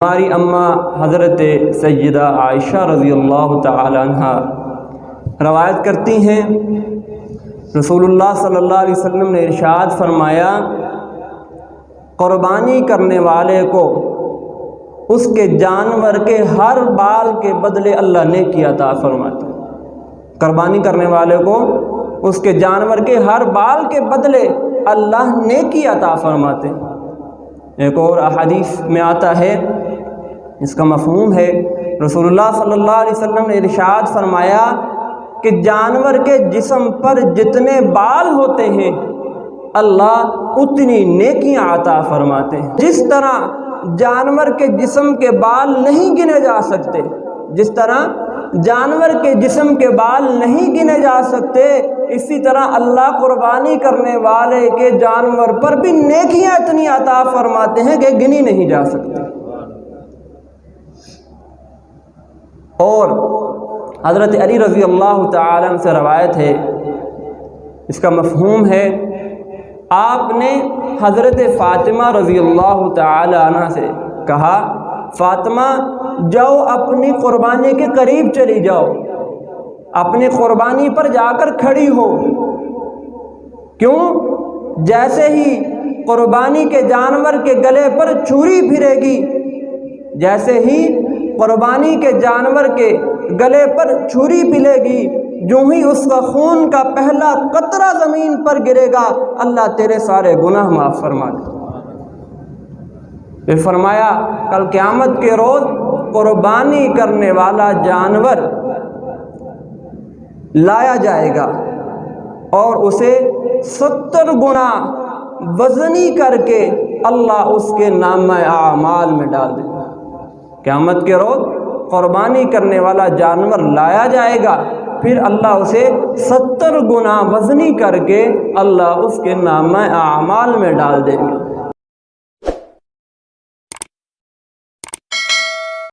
ہماری اماں حضرت سیدہ عائشہ رضی اللہ تعالی عنہ روایت کرتی ہیں، رسول اللہ صلی اللہ علیہ وسلم نے ارشاد فرمایا، قربانی کرنے والے کو اس کے جانور کے ہر بال کے بدلے اللہ نیکی عطا فرماتا ہے۔ قربانی کرنے والے کو اس کے جانور کے ہر بال کے بدلے اللہ نیکی عطا فرماتے ہیں۔ ایک اور احادیث میں آتا ہے، اس کا مفہوم ہے، رسول اللہ صلی اللہ علیہ وسلم نے ارشاد فرمایا کہ جانور کے جسم پر جتنے بال ہوتے ہیں اللہ اتنی نیکیاں عطا فرماتے ہیں۔ جس طرح جانور کے جسم کے بال نہیں گنے جا سکتے، جس طرح جانور کے جسم کے بال نہیں گنے جا سکتے، اسی طرح اللہ قربانی کرنے والے کے جانور پر بھی نیکیاں اتنی عطا فرماتے ہیں کہ گنی نہیں جا سکتے۔ اور حضرت علی رضی اللہ تعالیٰ عنہ سے روایت ہے، اس کا مفہوم ہے، آپ نے حضرت فاطمہ رضی اللہ تعالیٰ عنہ سے کہا، فاطمہ جاؤ اپنی قربانی کے قریب چلی جاؤ، اپنی قربانی پر جا کر کھڑی ہو۔ کیوں؟ جیسے ہی قربانی کے جانور کے گلے پر چھری پھرے گی، جیسے ہی قربانی کے جانور کے گلے پر چھری پلے گی، جو ہی اس کا خون کا پہلا قطرہ زمین پر گرے گا، اللہ تیرے سارے گناہ معاف فرما دے۔ پھر فرمایا کل قیامت کے روز قربانی کرنے والا جانور لایا جائے گا اور اسے 70 گنا وزنی کر کے اللہ اس کے نامہ اعمال میں ڈال دے گا۔ قیامت کے روز قربانی کرنے والا جانور لایا جائے گا، پھر اللہ اسے 70 گنا وزنی کر کے اللہ اس کے نامہ اعمال میں ڈال دے گا۔